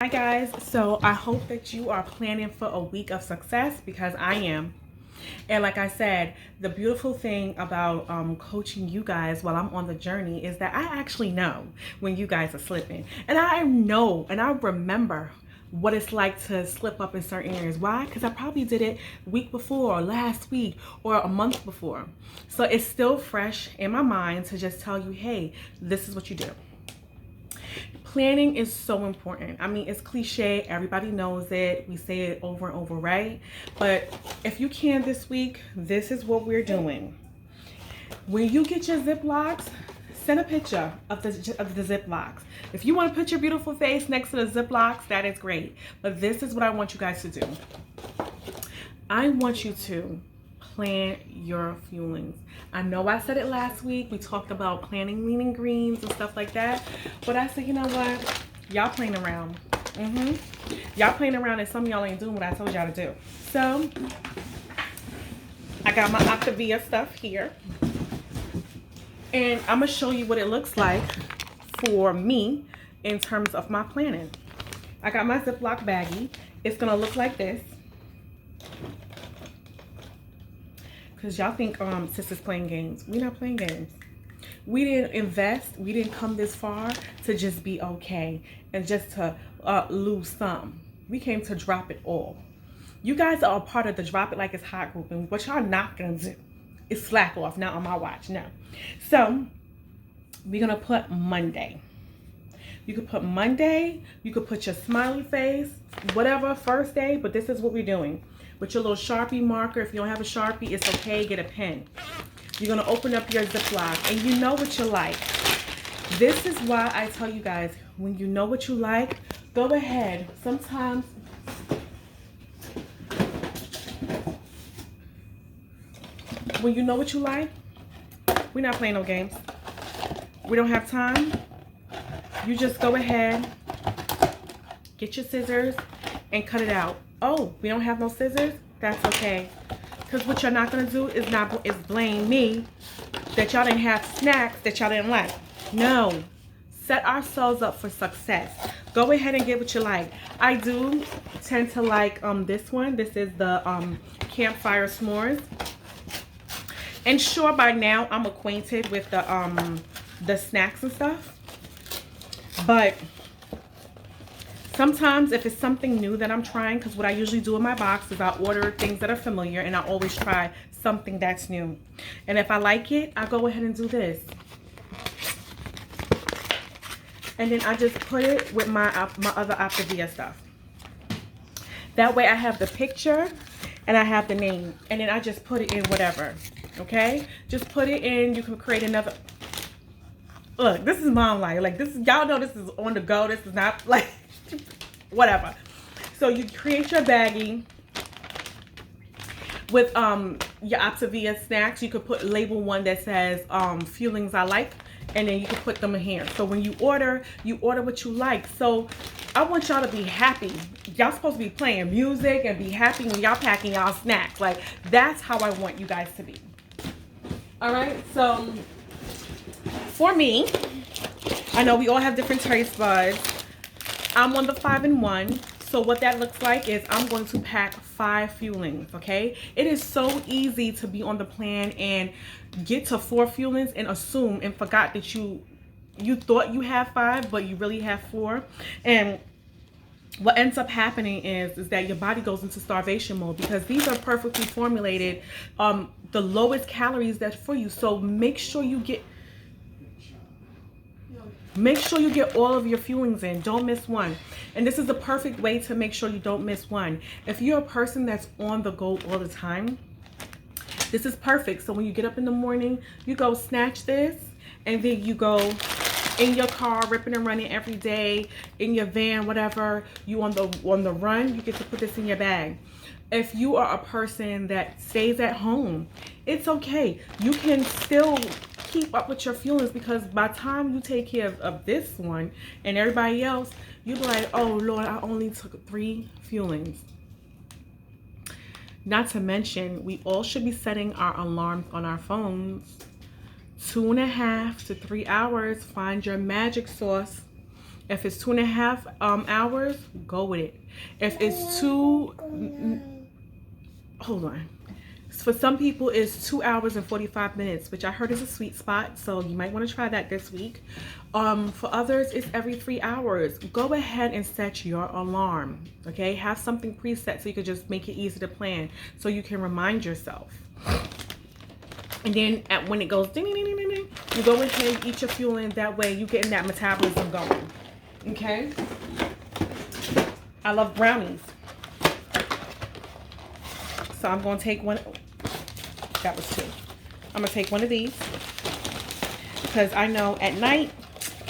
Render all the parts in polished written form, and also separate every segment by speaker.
Speaker 1: Hi guys, so I hope that you are planning for a week of success because I am. And like I said, the beautiful thing about coaching you guys while I'm on the journey is that I actually know when you guys are slipping. And I know and I remember what it's like to slip up in certain areas. Why? Because I probably did it week before or last week or a month before. So it's still fresh in my mind to just tell you, hey, this is what you do. Planning is so important. I mean, it's cliche. Everybody knows it. We say it over and over, right? But if you can this week, this is what we're doing. When you get your Ziplocs, send a picture of the Ziplocs. If you want to put your beautiful face next to the Ziplocs, that is great. But this is what I want you guys to do. I want you to plan your fuelings. I know I said it last week. We talked about planning lean and greens and stuff like that. But I said, you know what? Y'all playing around. Y'all playing around and some of y'all ain't doing what I told y'all to do. So, I got my Optavia stuff here. And I'm going to show you what it looks like for me in terms of my planning. I got my Ziploc baggie. It's going to look like this. Because y'all think sis is playing games. We're not playing games. We didn't invest. We didn't come this far to just be okay and just to lose some. We came to drop it all. You guys are a part of the Drop It Like It's Hot group. And what y'all not going to do is slack off. Not on my watch. No. So, we're going to put Monday. You could put Monday. You could put your smiley face. Whatever, first day. But this is what we're doing. With your little Sharpie marker. If you don't have a Sharpie, it's okay. Get a pen. You're going to open up your Ziploc. And you know what you like. This is why I tell you guys, when you know what you like, go ahead. Sometimes, when you know what you like, we're not playing no games. We don't have time. You just go ahead, get your scissors, and cut it out. Oh, we don't have no scissors? That's okay. Because what you're not going to do is blame me that y'all didn't have snacks that y'all didn't like. No. Set ourselves up for success. Go ahead and get what you like. I do tend to like this one. This is the Campfire S'mores. And sure, by now I'm acquainted with the snacks and stuff. But sometimes if it's something new that I'm trying, because what I usually do in my box is I order things that are familiar and I always try something that's new. And if I like it, I go ahead and do this. And then I just put it with my other Optavia stuff. That way I have the picture and I have the name. And then I just put it in whatever. Okay? Just put it in. You can create another. Look, this is mom life. Like this is, y'all know this is on the go. This is not like whatever. So you create your baggie with your Optavia snacks. You could put label one that says feelings I like, and then you can put them in here. So when you order what you like. So I want y'all to be happy. Y'all supposed to be playing music and be happy when y'all packing y'all snacks. Like that's how I want you guys to be. All right, so for me, I know we all have different taste buds. I'm on the 5-in-1. So what that looks like is I'm going to pack 5 fuelings, okay? It is so easy to be on the plan and get to 4 fuelings and assume and forgot that you thought you had 5, but you really have 4. And what ends up happening is that your body goes into starvation mode because these are perfectly formulated, the lowest calories that's for you. So make sure you get all of your fuelings in. Don't miss one. And this is the perfect way to make sure you don't miss one. If you're a person that's on the go all the time, this is perfect. So when you get up in the morning, you go snatch this, and then you go in your car, ripping and running every day, in your van, whatever, you on the run, you get to put this in your bag. If you are a person that stays at home, it's okay. You can still keep up with your feelings because by the time you take care of this one and everybody else, you be like, oh Lord, I only took 3 feelings. Not to mention, we all should be setting our alarms on our phones. 2.5 to 3 hours, find your magic sauce If it's 2.5 hours, go with it. If it's hold on. For some people, it's 2 hours and 45 minutes, which I heard is a sweet spot. So you might want to try that this week. For others, it's every 3 hours. Go ahead and set your alarm. Okay, have something preset so you can just make it easy to plan, so you can remind yourself. And then when it goes ding, ding, ding, ding, ding, you go ahead and eat your fuel in. That way you getting that metabolism going. Okay. I love brownies. So I'm going to take one. That was 2. I'm going to take one of these because I know at night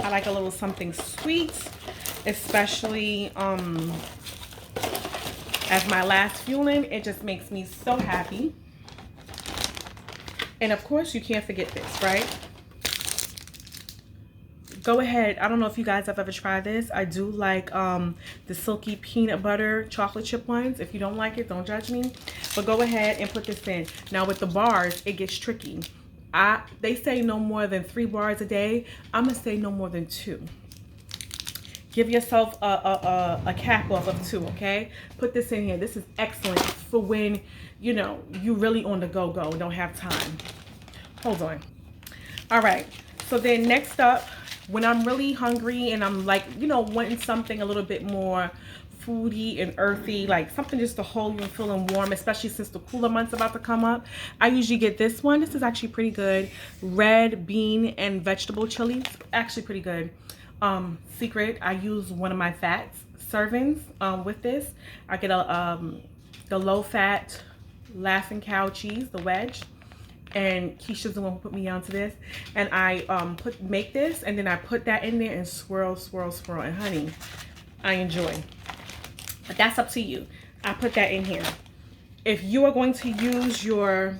Speaker 1: I like a little something sweet, especially as my last fueling. It just makes me so happy. And of course, you can't forget this, right? Go ahead. I don't know if you guys have ever tried this. I do like the silky peanut butter chocolate chip ones. If you don't like it, don't judge me. But go ahead and put this in. Now with the bars, it gets tricky. They say no more than 3 bars a day. I'm gonna say no more than 2. Give yourself a cap off of 2, okay? Put this in here. This is excellent for when, you know, you really on the go, don't have time. Hold on. All right. So then next up, when I'm really hungry and I'm like, you know, wanting something a little bit more foody and earthy, like something just to hold you and feeling warm, especially since the cooler months about to come up, I usually get this one. This is actually pretty good. Red bean and vegetable chilies. Actually pretty good. Secret, I use one of my fat servings with this. I get the low fat Laughing Cow cheese, the wedge, and Keisha's the one who put me onto this. And I make this, and then I put that in there and swirl, swirl, swirl. And honey, I enjoy. But that's up to you. I put that in here. If you are going to use your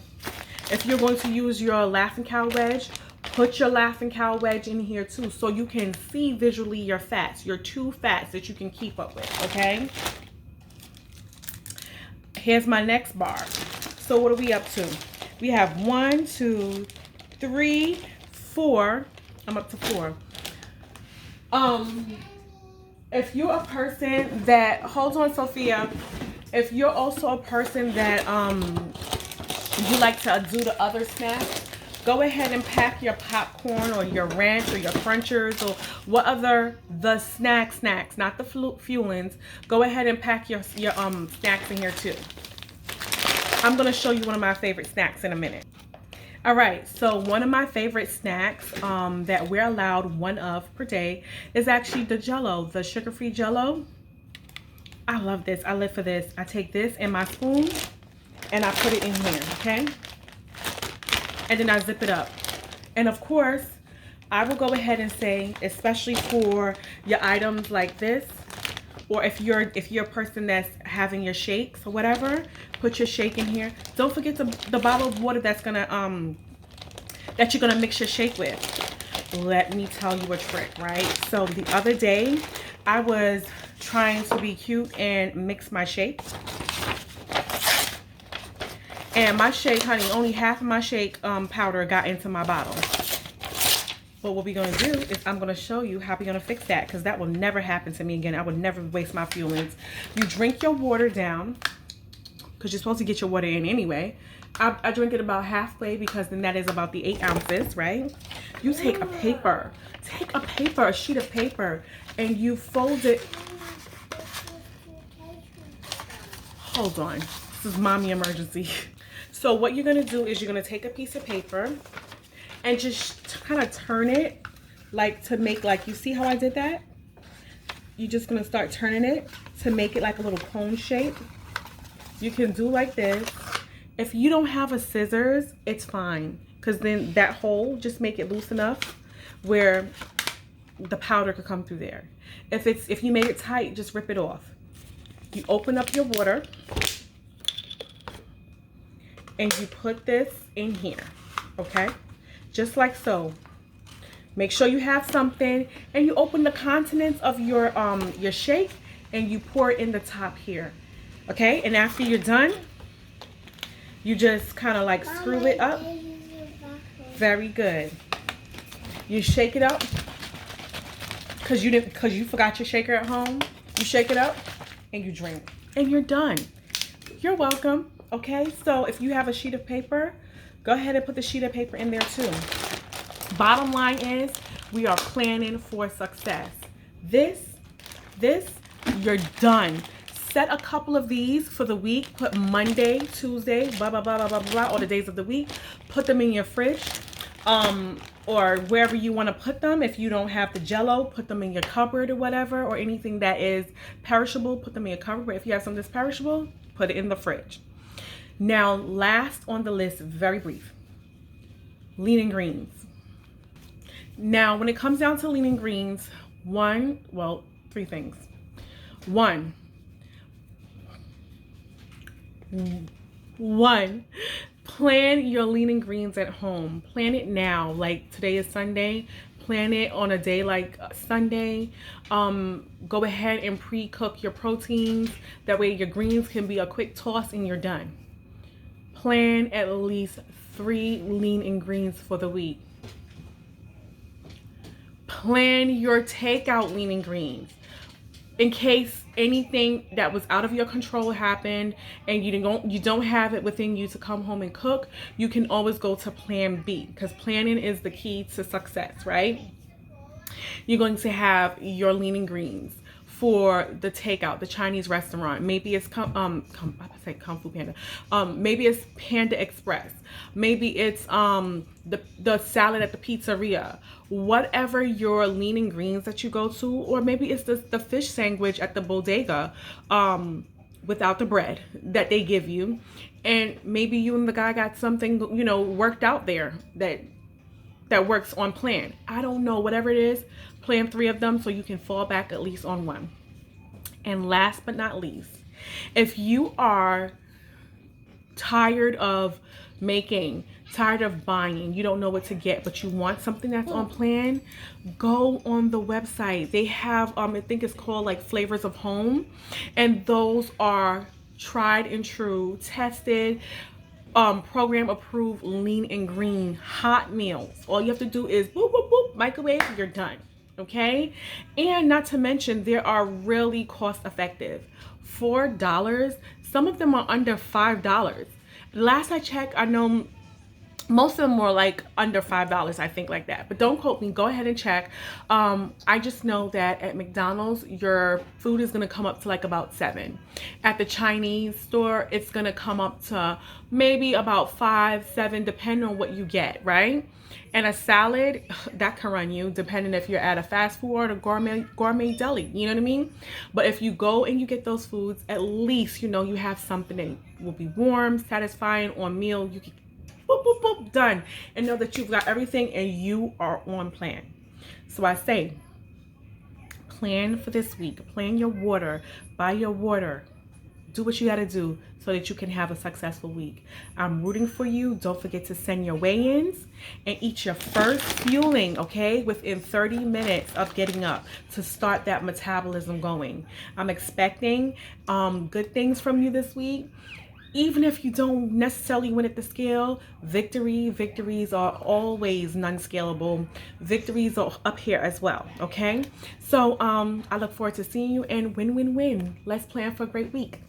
Speaker 1: Laughing Cow wedge, put your Laughing Cow wedge in here too, so you can see visually your fats, your 2 fats that you can keep up with, okay? Here's my next bar. So what are we up to? We have 1, 2, 3, 4. I'm up to 4. If you're a person that, hold on, Sophia. If you're also a person that you like to do the other snacks, go ahead and pack your popcorn or your ranch or your crunchers or what other the snacks, not the fuelings. Go ahead and pack your snacks in here too. I'm gonna show you one of my favorite snacks in a minute. All right, so one of my favorite snacks that we're allowed 1 of per day is actually the Jell-O, the sugar-free Jell-O. I love this. I live for this. I take this in my spoon and I put it in here, okay? And then I zip it up. And of course, I will go ahead and say, especially for your items like this, or if you're a person that's having your shakes or whatever, put your shake in here. Don't forget the bottle of water that's gonna that you're gonna mix your shake with. Let me tell you a trick, right? So the other day, I was trying to be cute and mix my shake. And my shake, honey, only half of my shake powder got into my bottle. But what we're going to do is I'm going to show you how we're going to fix that, because that will never happen to me again. I would never waste my fuelings. You drink your water down, because you're supposed to get your water in anyway. I drink it about halfway, because then that is about the 8 ounces, right? You take a sheet of paper, and you fold it. Hold on. This is mommy emergency. So what you're going to do is you're going to take a piece of paper and just kind of turn it, like to make, like, you see how I did that? You're just going to start turning it to make it like a little cone shape. You can do like this. If you don't have a scissors, it's fine, because then that hole, just make it loose enough where the powder could come through there. If you made it tight, just rip it off. You open up your water and you put this in here, okay? Just like so. Make sure you have something, and you open the contents of your shake and you pour it in the top here, okay? And after you're done, you just kind of like screw it up. Very good. You shake it up, because you forgot your shaker at home. You shake it up and you drink and you're done. You're welcome. Okay, so if you have a sheet of paper, go ahead and put the sheet of paper in there too. Bottom line is, we are planning for success. This, you're done. Set a couple of these for the week. Put Monday, Tuesday, blah, blah, blah, blah, blah, blah, all the days of the week. Put them in your fridge, or wherever you want to put them. If you don't have the Jell-O, put them in your cupboard or whatever, or anything that is perishable, put them in your cupboard. But if you have something that's perishable, put it in the fridge. Now, last on the list, very brief, lean greens. Now, when it comes down to lean greens, three things. One, plan your lean greens at home. Plan it now. Like today is Sunday. Plan it on a day like Sunday. Go ahead and pre-cook your proteins. That way your greens can be a quick toss and you're done. Plan at least 3 lean greens for the week. Plan your takeout lean greens. In case anything that was out of your control happened and you don't have it within you to come home and cook, you can always go to plan B, because planning is the key to success, right? You're going to have your lean greens for the takeout, the Chinese restaurant. Maybe it's Kung Fu Panda. Maybe it's Panda Express. Maybe it's the salad at the pizzeria. Whatever your lean greens that you go to, or maybe it's the fish sandwich at the bodega without the bread that they give you. And maybe you and the guy got something, worked out there that works on plan. I don't know, whatever it is, plan 3 of them so you can fall back at least on 1. And last but not least, if you are tired of making, tired of buying, you don't know what to get, but you want something that's on plan, go on the website. They have, I think it's called like Flavors of Home. And those are tried and true, tested, program approved lean green hot meals. All you have to do is boop, boop, boop, microwave, you're done. Okay? And not to mention, they are really cost effective. $4, some of them are under $5. Last I checked, I know most of them were like under $5, I think, like that. But don't quote me. Go ahead and check. I just know that at McDonald's, your food is going to come up to like about $7. At the Chinese store, it's going to come up to maybe about $5, $7, depending on what you get, right? And a salad, that can run you, depending if you're at a fast food or a gourmet deli. You know what I mean? But if you go and you get those foods, at least, you have something that will be warm, satisfying on meal. You can boop, boop, boop, done. And know that you've got everything and you are on plan. So I say, plan for this week. Plan your water. Buy your water. Do what you got to do so that you can have a successful week. I'm rooting for you. Don't forget to send your weigh-ins and eat your first fueling, okay, within 30 minutes of getting up to start that metabolism going. I'm expecting good things from you this week. Even if you don't necessarily win at the scale, victories are always non-scalable. Victories are up here as well, okay? So I look forward to seeing you, and win. Let's plan for a great week.